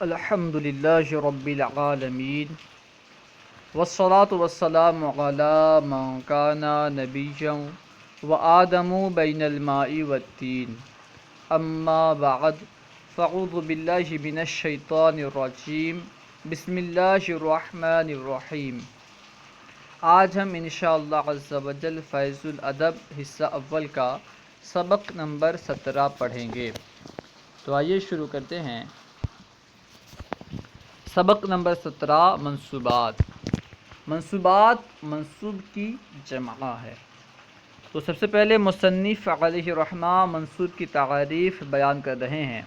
الحمد للہ رب العالمین والصلاة والسلام علی من کان نبیا وآدم بین الماء والطین اما بعد فاعوذ باللہ من الشیطان الرجیم بسم اللہ الرحمن الرحیم۔ آج ہم انشاءاللہ عز و جل فیض الادب حصہ اول کا سبق نمبر 17 پڑھیں گے۔ تو آئیے شروع کرتے ہیں۔ سبق نمبر 17 منصوبات۔ منصوبات منصوب کی جمع ہے۔ تو سب سے پہلے مصنف علیہ رحمہ منصوب کی تعریف بیان کر رہے ہیں۔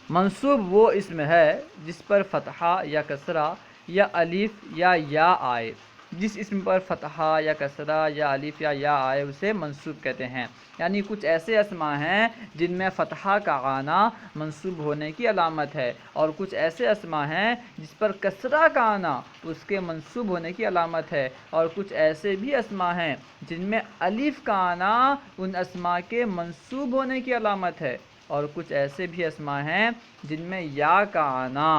منصوب وہ اسم ہے جس پر فتحہ یا کسرہ یا الف یا یا آئے۔ جس اسم پر فتحہ یا کسرہ یا الف یا یا آئے اسے منصوب کہتے ہیں۔ یعنی کچھ ایسے اسماء ہیں جن میں فتحہ کا آنا منصوب ہونے کی علامت ہے، اور کچھ ایسے اسماء ہیں جس پر کسرہ کا آنا اس کے منصوب ہونے کی علامت ہے، اور کچھ ایسے بھی اسماء ہیں جن میں الف کا آنا ان اسماء کے منصوب ہونے کی علامت ہے، اور کچھ ایسے بھی اسماء ہیں جن میں یا کا آنا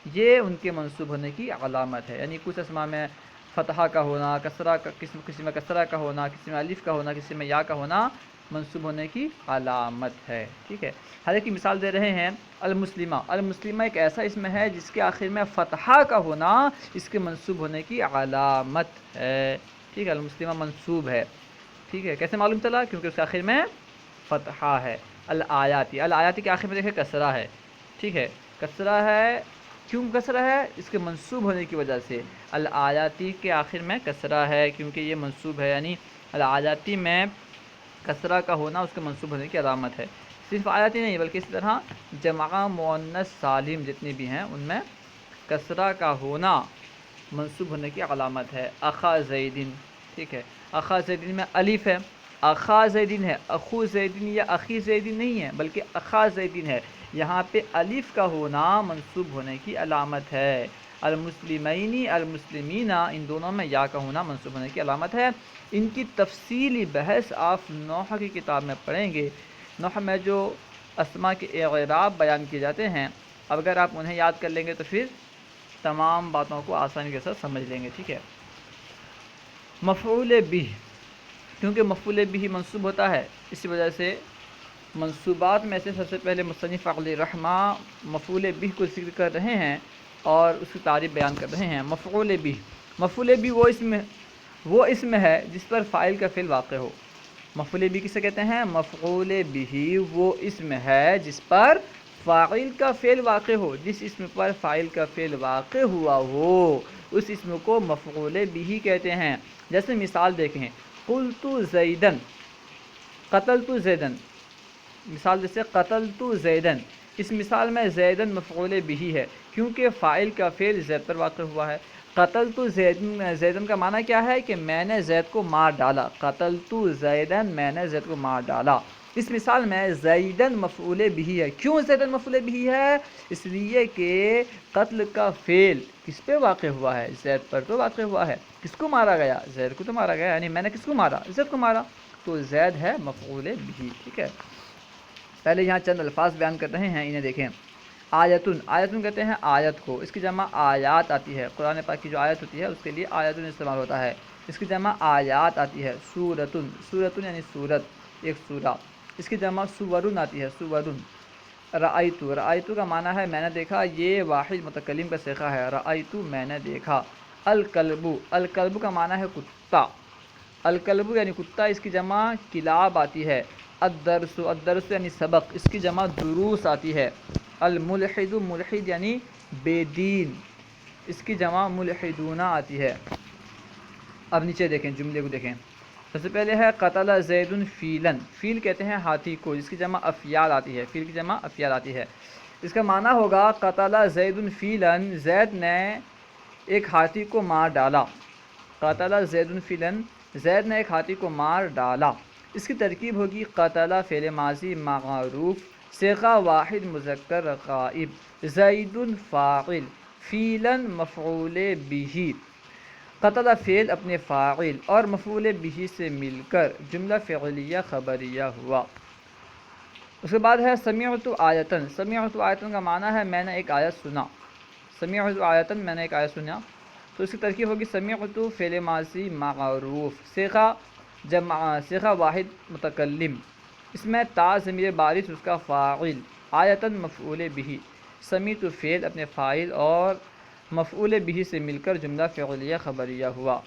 یہ ان کے منصوب ہونے کی علامت ہے۔ یعنی کچھ اسماء میں فتحہ کا ہونا، کسرہ کا کسی میں کسرہ کا ہونا، کسی میں الف کا ہونا، کسی میں یا کا ہونا منصوب ہونے کی علامت ہے۔ ٹھیک ہے، ہر ایک کی مثال دے رہے ہیں۔ المسلمہ، المسلمہ ایک ایسا اسم ہے جس کے آخر میں فتحہ کا ہونا اس کے منصوب ہونے کی علامت ہے۔ ٹھیک ہے، المسلمہ منصوب ہے۔ ٹھیک ہے، کیسے معلوم چلا؟ کیونکہ اس کے آخر میں فتحہ ہے۔ الآیاتی، الآیاتی کے آخر میں دیکھیں کسرہ ہے۔ ٹھیک ہے، کسرہ ہے، کیوں کسرہ ہے؟ اس کے منصوب ہونے کی وجہ سے۔ الآیاتی کے آخر میں کسرہ ہے کیونکہ یہ منصوب ہے، یعنی الآیاتی میں کسرہ کا ہونا اس کے منصوب ہونے کی علامت ہے۔ صرف آیاتی نہیں بلکہ اسی طرح جمع مؤنث سالم جتنی بھی ہیں ان میں کسرہ کا ہونا منصوب ہونے کی علامت ہے۔ اخا زیدن، ٹھیک ہے، اخا زیدن میں الف ہے، اخا زیدن ہے، اخو زیدن یا اخی زیدن نہیں ہے بلکہ اخا زیدن ہے، یہاں پہ الف کا ہونا منصوب ہونے کی علامت ہے۔ المسلمین، المسلمین، ان دونوں میں یا کا ہونا منصوب ہونے کی علامت ہے۔ ان کی تفصیلی بحث آپ نحو کی کتاب میں پڑھیں گے۔ نحو میں جو اسماء کے اعراب بیان کیے جاتے ہیں، اب اگر آپ انہیں یاد کر لیں گے تو پھر تمام باتوں کو آسانی کے ساتھ سمجھ لیں گے۔ ٹھیک ہے، مفعول بہ، کیونکہ مفعول بہ منصوب ہوتا ہے اسی وجہ سے منصوبات میں سے سب سے پہلے مصنف علیہ رحمہ مفعول بہ کو ذکر کر رہے ہیں اور اس کی تعریف بیان کر رہے ہیں۔ مفعول بہ، مفعول بہ وہ اسم ہے جس پر فاعل کا فعل واقع ہو۔ مفعول بہ کسے کہتے ہیں؟ مفعول بہ وہ اسم ہے جس پر فاعل کا فعل واقع ہو۔ جس اسم پر فاعل کا فعل واقع ہوا ہو اس اسم کو مفعول بہ کہتے ہیں۔ جیسے مثال دیکھیں، قلت زیدن، قتلت زیدن، مثال جیسے قتلت زیدن، اس مثال میں زیدن مفعول بہ ہے کیونکہ فاعل کا فعل زید پر واقع ہوا ہے۔ قتلت زیدن کا معنی کیا ہے کہ میں نے زید کو مار ڈالا۔ قتلت زیدن، میں نے زید کو مار ڈالا۔ اس مثال میں زیدن مفعول بہ ہے۔ کیوں زیدن مفعول بہ ہے؟ اس لیے کہ قتل کا فعل کس پہ واقع ہوا ہے؟ زید پر تو واقع ہوا ہے۔ کس کو مارا گیا؟ زید کو تو مارا گیا، یعنی میں نے کس کو مارا؟ زید کو مارا، تو زید ہے مفعول بہ۔ ٹھیک ہے، پہلے یہاں چند الفاظ بیان کر رہے ہیں، انہیں دیکھیں۔ آیتن، آیتن کہتے ہیں آیت کو، اس کی جمع آیات آتی ہے۔ قرآن پاک کی جو آیت ہوتی ہے اس کے لیے آیتن استعمال ہوتا ہے، اس کی جمع آیات آتی ہے۔ سورتن، سورتن یعنی سورت، ایک سورہ، اس کی جمع سورن آتی ہے، سورن۔ رأیت، رأیت کا معنی ہے میں نے دیکھا، یہ واحد متکلم کا صیغہ ہے، رأیت میں نے دیکھا۔ الکلب، الکلب کا معنی ہے کتا، الکلب یعنی کتا، اس کی جمع کلاب آتی ہے۔ الدرس، الدرس یعنی سبق، اس کی جمع دروس آتی ہے۔ الملحد، ملحد یعنی بے دین، اس کی جمع ملحدون آتی ہے۔ اب نیچے دیکھیں، جملے کو دیکھیں۔ سب سے پہلے ہے قتل زید فیلن، فیل کہتے ہیں ہاتھی کو، جس کی جمع افیال آتی ہے، فیل کی جمع افیال آتی ہے۔ اس کا معنی ہوگا قتل زید فیلن، زید نے ایک ہاتھی کو مار ڈالا۔ قتل زید فیلن، زید نے ایک ہاتھی کو مار ڈالا۔ اس کی ترکیب ہوگی قتل فعل ماضی معروف، صیغہ واحد مذکر غائب، زید فاعل، فیلن مفعول بہ۔ قتل فعل اپنے فاعل اور مفعول بہ سے مل کر جملہ فعلیہ خبریہ ہوا۔ اس کے بعد ہے سمیعت آیتن. سمیعت آیتن کا معنی ہے میں نے ایک آیت سنا. سمیعت آیتن میں نے ایک آیت سنا. تو اس کی ترکیب ہوگی سمیعت فعل ماضی معروف صیغہ واحد متکلم. اس میں تا ضمیر بارش اس کا فاعل، آیتن مفعول بہ. سمیت فعل اپنے فاعل اور مفعول بہ سے مل کر جملہ فعلیہ خبریہ ہوا.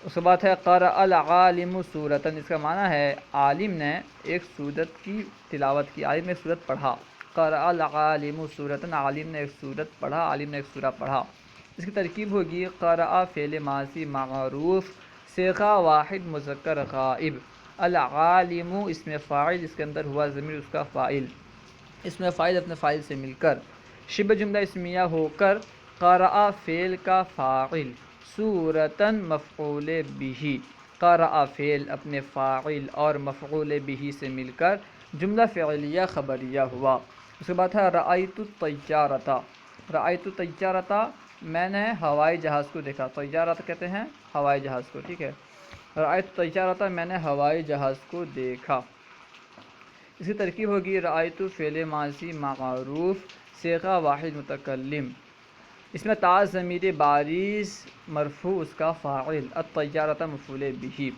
اس کے بعد ہے قرأ العالم سورتن. اس کا معنی ہے عالم نے ایک سورت کی تلاوت کی، عالم نے ایک سورت پڑھا. قرأ العالم سورتن، عالم نے ایک سورت پڑھا، عالم نے ایک سورہ پڑھا. اس کی ترکیب ہوگی قرأ فعل ماضی معروف صیغہ واحد مذکر غائب. العالم اسم فاعل، اس کے اندر ہوا ضمیر اس کا فاعل، اس میں فاعل اپنے فاعل سے مل کر شبہ جملہ اسمیہ ہو کر قرأ فعل کا فاعل، سورتن مفعول بہ. قرأ فعل اپنے فاعل اور مفعول بہ سے مل کر جملہ فعلیہ خبریہ ہوا. اس کے بعد ہے رأیت الطیارۃ. رأیت الطیارۃ میں نے ہوائی جہاز کو دیکھا. طیارۃ کہتے ہیں ہوائی جہاز کو، ٹھیک ہے. رأیت الطیارۃ میں نے ہوائی جہاز کو دیکھا. اس کی ترکیب ہوگی رأیت فعل ماضی معروف صیغہ واحد متکلم. اس میں تا ضمیر بارز مرفوع اس کا فاعل، الطیارۃ مفعول بہ.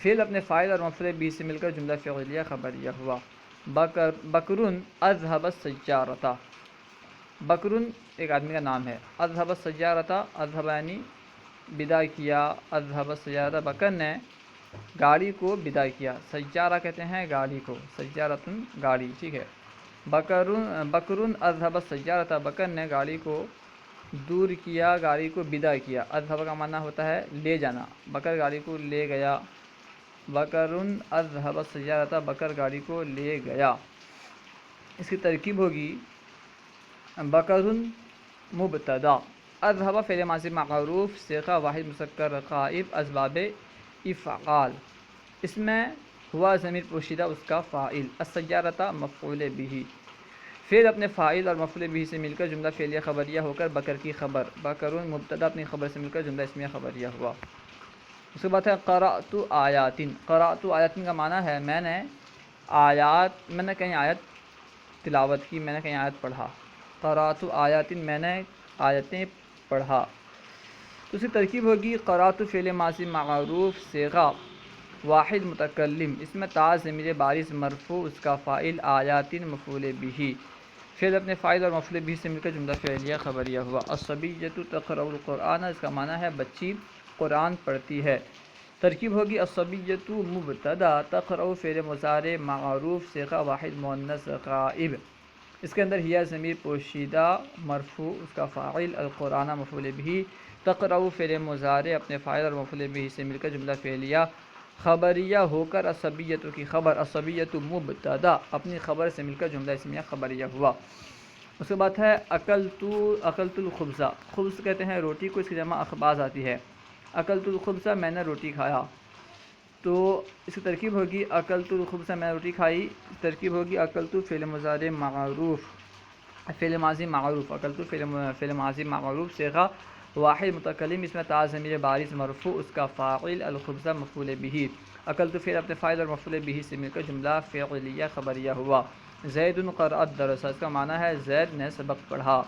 فعل اپنے فاعل اور مفعول بہ سے مل کر جملہ فعلیہ خبریہ ہوا. بکرن اذهب السیارۃ. بکرن ایک آدمی کا نام ہے. اذهب السیارۃ، اذهب یعنی بدا کیا، اذهب السیارۃ بکر نے گاڑی کو بدا کیا. سیارہ کہتے ہیں گاڑی کو، سیارۃن گاڑی، ٹھیک ہے. بکرن اذهب السیارۃ، بکر نے گاڑی کو دور کیا، گاڑی کو بدا کیا. اذهب کا معنی ہوتا ہے لے جانا، بکر گاڑی کو لے گیا. بکرن اذهب السیارۃ، بکر گاڑی کو لے گیا. اس کی ترکیب ہوگی بکرن مبتدا، اذهب فعل ماضی معروف صیغہ واحد مذکر غائب اسباب افعال. اس میں ہوا ضمیر پوشیدہ اس کا فاعل، السیارۃ مفعول بہ. فعل اپنے فاعل اور مفعول بہ سے مل کر جملہ فعلیہ خبریہ ہو کر بکر کی خبر، بکرن مبتدا اپنی خبر سے مل کر جملہ اسمیہ خبریہ ہوا. اس کے بعد ہے قرأت آیاتن. قرأت آیاتن کا معنی ہے میں نے کہیں آیت تلاوت کی، میں نے کہیں آیت پڑھا. قرأت آیاتن میں نے آیتیں پڑھا. تو اس کی ترکیب ہوگی قرأت فعل ماضی معروف صیغہ واحد متکلم. اس میں تا ضمیر بارز مرفوع اس کا فاعل، آیاتن مفعول بہ. فعل اپنے فاعل اور مفعول بہ سے مل کر جملہ فعلیہ خبریہ ہوا. الصبیۃ تقرأ القرآن. اس کا معنی ہے بچی قرآن پڑھتی ہے. ترکیب ہوگی الصبیۃ مبتدا، تقرأ فعل مضارع معروف صیغہ واحد مؤنث غائب. اس کے اندر ہیا ضمیر پوشیدہ مرفوع اس کا فاعل، القرآن مفعول بہ. تقرأ فعل مضارع اپنے فاعل اور مفعول بہ سے مل کر جملہ فعلیہ خبریہ ہو کر الصبیۃ کی خبر، الصبیۃ مبتدا اپنی خبر سے مل کر جملہ اسمیہ خبریہ ہوا. اس کے بعد ہے اکلت الخبز. خبز کہتے ہیں روٹی کو، اس کی جمع اخباز آتی ہے. اکلت الخبز میں نے روٹی کھایا. تو اس کی ترکیب ہوگی اکلت الخبز میں نے روٹی کھائی. ترکیب ہوگی اکلت فعل مضارع معروف فعل ماضی معروف، اکلت فعل ماضی معروف صیغہ واحد متکلم. اس میں تا ضمیر بارز مرفوع اس کا فاعل، الخبز مفعول بہ. اکلت فعل اپنے فاعل اور مفعول بہ سے مل کر جملہ فعلیہ خبریہ ہوا. زید قرأ الدرس. اس کا معنی ہے زید نے سبق پڑھا.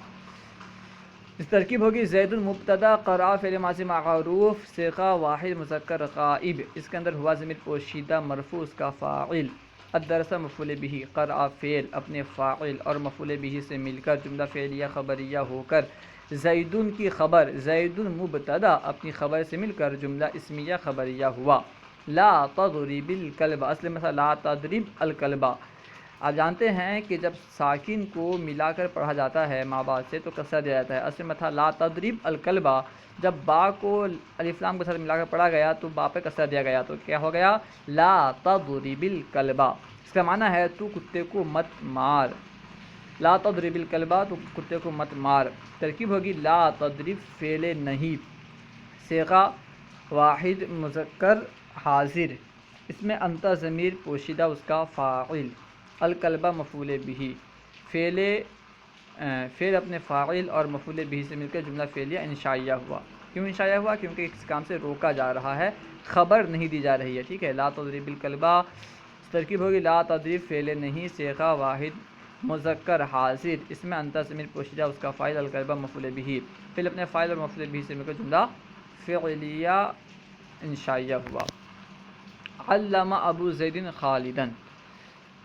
اس ترکیب ہوگی زید مبتدا، قرأ فعل ماضی معروف صیغہ واحد مذکر غائب. اس کے اندر ہوا ضمیر پوشیدہ مرفوع اس کا فاعل، الدرس مفعول بہ. قرأ فعل اپنے فاعل اور مفعول بہ سے مل کر جملہ فعلیہ خبریہ ہو کر زیدن کی خبر، زید مبتدا اپنی خبر سے مل کر جملہ اسمیہ خبریہ ہوا. لا تضرب الکلب. اصل مثلا لا تضرب الکلب. آپ جانتے ہیں کہ جب ساکن کو ملا کر پڑھا جاتا ہے ماں باپ سے تو کسرہ دیا جاتا ہے. اصل میں تھا لا تضرب الکلب. جب با کو الف لام کے ساتھ ملا کر پڑھا گیا تو با پہ کسرہ دیا گیا تو کیا ہو گیا لا تضرب الکلب. اس کا معنی ہے تو کتے کو مت مار. لا تضرب الکلب، تو کتے کو مت مار. ترکیب ہوگی لا تضرب فعل نہیں صیغہ واحد مذکر حاضر. اس میں انت ضمیر پوشیدہ اس کا فاعل، الکلبہ مفعول بہ. فعل اپنے فاعل اور مفعول بہ سے مل کر جملہ فعلیہ انشائیہ ہوا. کیوں انشائیہ ہوا؟ کیونکہ اس کام سے روکا جا رہا ہے، خبر نہیں دی جا رہی ہے. ٹھیک ہے. لا تضرب الکلبہ ترکیب ہوگی لا تضریب فعل نہیں صیغہ واحد مذکر حاضر، اس میں انت ضمیر پوشیدہ اس کا فاعل الکلبہ مفعول بہ، فعل اپنے فاعل اور مفعول بہ سے مل کر جملہ فعلیہ انشائیہ ہوا۔ علم ابو زید خالدن،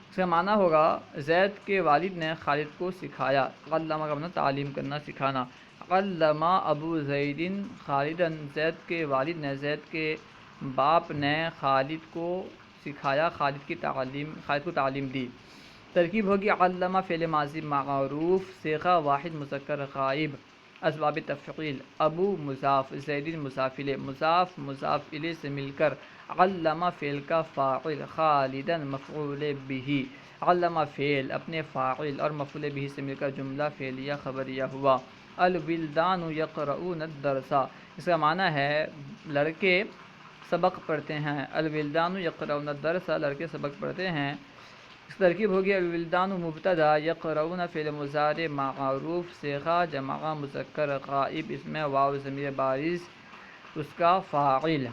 اس کا معنی ہوگا زید کے والد نے خالد کو سکھایا۔ علم کا مطلب تعلیم کرنا، سکھانا۔ علم ابو زید خالدن، زید کے والد نے، زید کے باپ نے خالد کو سکھایا، خالد کو تعلیم دی۔ ترکیب ہوگی علم فعل ماضی معروف صیغہ واحد مذکر غائب، اسباب تفعیل ابو مضاف زید مضاف الیہ، مضاف الیہ سے مل کر علم فعل کا فاعل، خالدن مفعول بہ، علم فعل اپنے فاعل اور مفعول بہ سے مل کر جملہ فعلیہ خبریہ ہوا۔ الولدان یقرؤون الدرس، اس کا معنی ہے لڑکے سبق پڑھتے ہیں۔ الولدان یقرؤون الدرس، لڑکے سبق پڑھتے ہیں۔ اس ترکیب ہوگی الولدان مبتدا یقرؤون فعل مضارع معروف صیغہ جمع مذکر غائب، اس میں واو ضمیر بارز اس کا فاعل،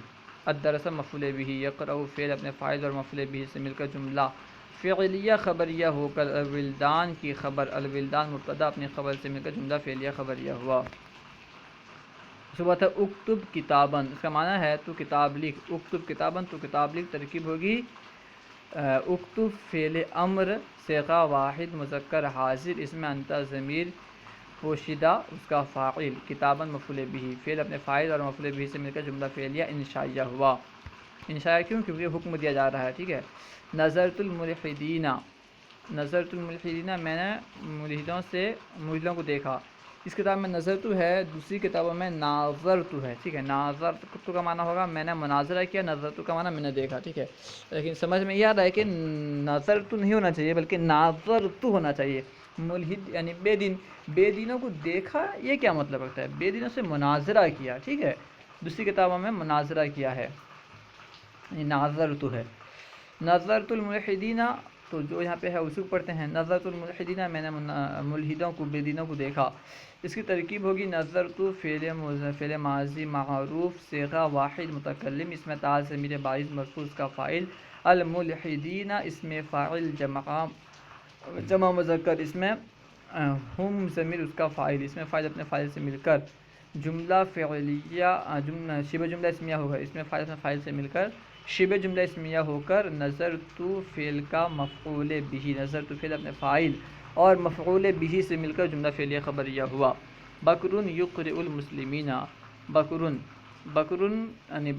الدرس مفعول بہ، یقرؤ فعل اپنے فاعل اور مفعول بہ سے مل کر جملہ فعلیہ خبریہ ہو کر الولدان کی خبر، الولدان مبتدا اپنی خبر سے مل کر جملہ فعلیہ خبریہ ہوا۔ اس کے بعد ہے اکتب کتابن، اس کا معنی ہے تو کتاب لکھ، اکتب کتابن تو کتاب لکھ۔ ترکیب ہوگی اکتب فعل امر صیغہ واحد مذکر حاضر، اس میں انت ضمیر پوشیدہ اس کا فاعل، کتابن مفعول بہ، فعل اپنے فاعل اور مفعول بہ سے مل کر جملہ فعلیہ انشائیہ ہوا۔ انشائیہ کیوں؟ کیونکہ حکم دیا جا رہا ہے، ٹھیک ہے۔ نظرت الملحدین، نظرت الملحدین میں نے ملحدوں کو دیکھا۔ اس کتاب میں نظرت ہے، دوسری کتابوں میں ناظرت ہے، ٹھیک ہے۔ ناظرت کا معنی ہوگا میں نے مناظرہ کیا، نظرت کا معنی میں نے دیکھا، ٹھیک ہے۔ لیکن سمجھ میں یہ آ رہا ہے کہ نظرت نہیں ہونا چاہیے بلکہ ناظرت ہونا چاہیے۔ ملحد یعنی بے دینوں کو دیکھا، یہ کیا مطلب رکھتا ہے؟ بے دینوں سے مناظرہ کیا، ٹھیک ہے۔ دوسری کتابوں میں مناظرہ کیا ہے، ناظرت ہے۔ نظرت الملحدین تو جو یہاں پہ ہے اسی کو پڑھتے ہیں، نظرت الملحدین میں نے ملحدوں کو، بے دینوں کو دیکھا۔ اس کی ترکیب ہوگی نظرت فعل ماضی معروف صیغہ واحد متکلم، اس میں تا ضمیر بارز مرفوع کا فاعل، الملحدین اس میں فاعل جمع مذکر، اس میں ہم ضمیر اس کا فاعل، اس میں فاعل اپنے فاعل سے مل کر جملہ فعلیہ شبہ جملہ اسمیہ ہوگا، اس میں فاعل اپنے فاعل سے مل کر شبہ جملہ اسمیہ ہو کر نظرت فعل کا مفعول بہ، نظرت فعل اپنے فاعل اور مفعول بہ سے مل کر جملہ فعلیہ خبریہ ہوا۔ بکرٌ یقرئ المسلمین، بکرٌ یعنی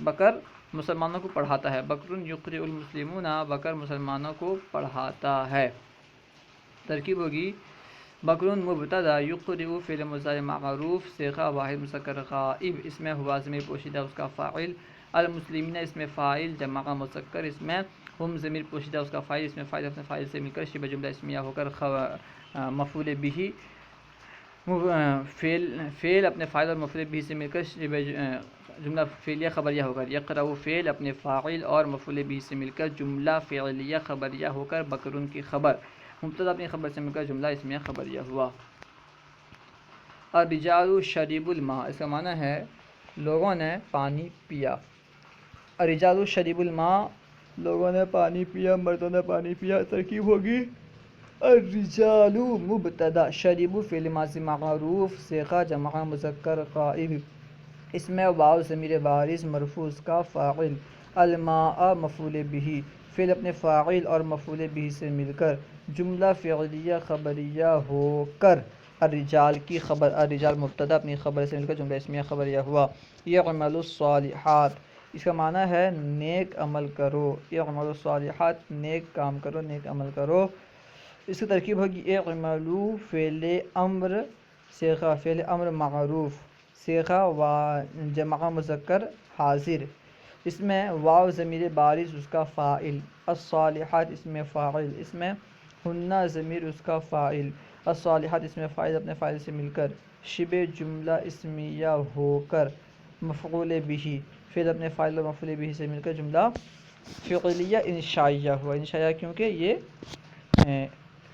بکر مسلمانوں کو پڑھاتا ہے، بکرٌ یقرئ المسلمون، بکر مسلمانوں کو پڑھاتا ہے۔ ترکیب ہوگی بکرٌ مبتدا یقرئ فعل مضارع معروف صیغہ واحد مذکر غائب، اس میں ہوا ضمیر پوشیدہ اس کا فاعل، المسلمین اس میں فاعل جمع مذکر، اس میں ہم ضمیر پوشیدہ اس کا فاعل، اس میں فاعل اپنے فاعل سے مل کر شبہ جملہ اسمیہ ہو کر مفعول بہ، فعل اپنے فاعل اور مفعول بہ سے مل کر جملہ فعلیہ خبریہ ہو کر یقرأ فعل اپنے فاعل اور مفعول بہ سے مل کر جملہ فعلیہ خبریہ ہو کر بکرٌ کی خبر، مبتدا اپنی خبر سے مل کر جملہ اسمیہ خبریہ ہوا۔ الرجال شربوا الماء، اس کا معنی ہے لوگوں نے پانی پیا۔ الرجال شربوا الماء، لوگوں نے پانی پیا، مردوں نے پانی پیا۔ ترکیب ہوگی الرجال مبتدا شربوا فعل ماضی معروف صیغہ جمع مذکر غائب، اس میں واو ضمیر بارز مرفوع اس کا فاعل، الماء مفعول بہ، فعل اپنے فاعل اور مفعول بہ سے مل کر جملہ فعلیہ خبریہ ہو کر الرجال کی خبر، الرجال مبتدا اپنی خبر سے مل کر جملہ اسمیہ خبریہ ہوا۔ یعملوا الصالحات، اس کا معنی ہے نیک عمل کرو، یعملوا الصالحات نیک کام کرو، نیک عمل کرو۔ اس کی ترکیب ہوگی اعملوا فعل امر صیغہ فعل امر معروف صیغہ و جمع مذکر حاضر، اس میں واو ضمیر بارز اس کا فاعل، الصالحات اس میں فاعل، اس میں ہن ضمیر اس کا فاعل، الصالحات اس میں فاعل اپنے فاعل سے مل کر شبہ جملہ اسمیہ ہو کر مفعول بہ، فعل اپنے فاعل اور مفعول بہ سے مل کر جملہ فعلیہ انشائیہ ہوا۔ انشائیہ کیونکہ یہ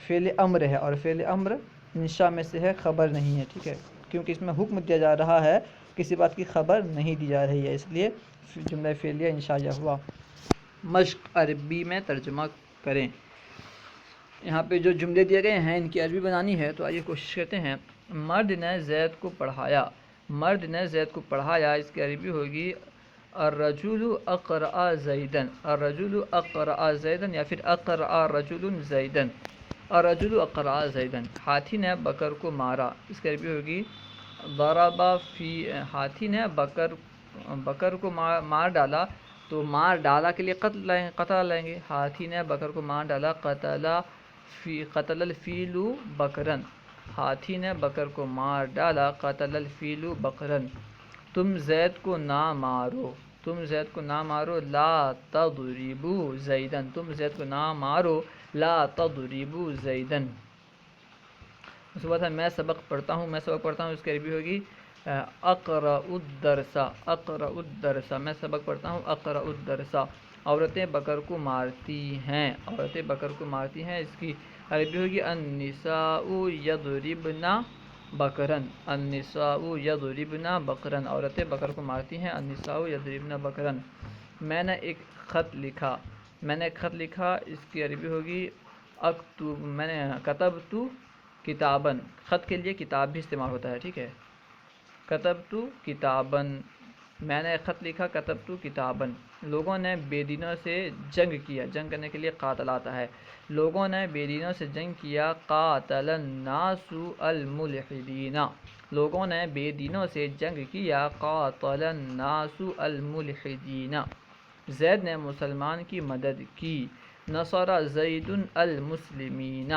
فعل امر ہے اور فعل امر انشاء میں سے ہے، خبر نہیں ہے، ٹھیک ہے۔ کیونکہ اس میں حکم دیا جا رہا ہے، کسی بات کی خبر نہیں دی جا رہی ہے، اس لیے جملہ فعلیہ انشائیہ ہوا۔ مشق عربی میں ترجمہ کریں۔ یہاں پہ جو جملے دیے گئے ہیں ان کی عربی بنانی ہے، تو آئیے کوشش کرتے ہیں۔ مرد نے زید کو پڑھایا، مرد نے زید کو پڑھایا، اس کی عربی ہوگی الرجل اقرأ زیدن، الرجل اقرأ زیدن، یا پھر اقرأ رجل زیدن، الرجل اقرأ زیدن۔ ہاتھی نے بکر کو مارا، اس کی عربی ہوگی ضرب فی، ہاتھی نے بکر کو مار ڈالا، تو مار ڈالا کے لیے قتل لیں گے، ہاتھی نے بکر کو مار ڈالا، قتل الفیل بکرن، ہاتھی نے بکر کو مار ڈالا، قتل الفیل بکرن۔ تم زید کو نہ مارو، تم زید کو نہ مارو، لا تضربوا زیدن، تم زید کو نہ مارو، لا تضربوا زیدن۔ اس کے بعد ہے میں سبق پڑھتا ہوں، میں سبق پڑھتا ہوں، اس کی عربی ہوگی اقرأ الدرس، اقرأ الدرس، میں سبق پڑھتا ہوں، اقرأ الدرس۔ عورتیں بکر کو مارتی ہیں، عورتیں بکر کو مارتی ہیں، اس کی عربی ہوگی النساء یضربن بکرن، النساء یضربن بکرن، عورتیں بکر کو مارتی ہیں، النساء یضربن بکرن۔ میں نے ایک خط لکھا، میں نے ایک خط لکھا، اس کی عربی ہوگی اکتب، میں نے کتبت کتابن، خط کے لیے کتاب بھی استعمال ہوتا ہے، ٹھیک ہے، کتبت کتابن، میں نے خط لکھا، کتبت کتابن۔ لوگوں نے بے دینوں سے جنگ کیا، جنگ کرنے کے لیے قاتل آتا ہے، لوگوں نے بے دینوں سے جنگ کیا، قاتل الناس الملحدین، لوگوں نے بے دینوں سے جنگ کیا، قاتل الناس الملحدین۔ زید نے مسلمان کی مدد کی، نصر زید المسلمین،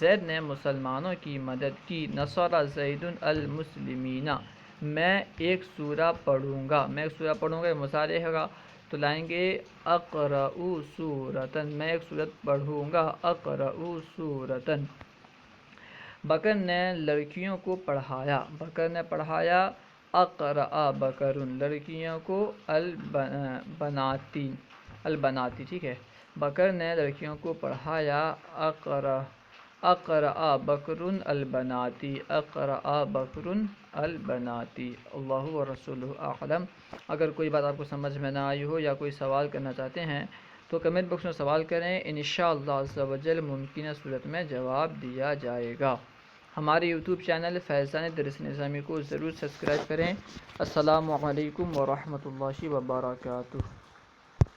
زید نے مسلمانوں کی مدد کی، نصر زید المسلمین۔ میں ایک سورہ پڑھوں گا، میں ایک سورہ پڑھوں گا، یہ مضارع ہوگا، تو لائیں گے اقرأ سورۃ، میں ایک سورت پڑھوں گا، اقرأ سورۃ۔ بکر نے لڑکیوں کو پڑھایا، بکر نے پڑھایا، اقرأ بکر، لڑکیوں کو البناتی، البناتی، ٹھیک ہے، بکر نے لڑکیوں کو پڑھایا، اقرأ بکر البناتی، اقرأ بکر البناتی۔ اللہ و رسولہ اعلم۔ اگر کوئی بات آپ کو سمجھ میں نہ آئی ہو یا کوئی سوال کرنا چاہتے ہیں تو کمنٹ باکس میں سوال کریں، انشاءاللہ عز و جل ممکنہ صورت میں جواب دیا جائے گا۔ ہمارے یوٹیوب چینل فیضان درس نظامی کو ضرور سبسکرائب کریں۔ السلام علیکم ورحمۃ اللہ وبرکاتہ۔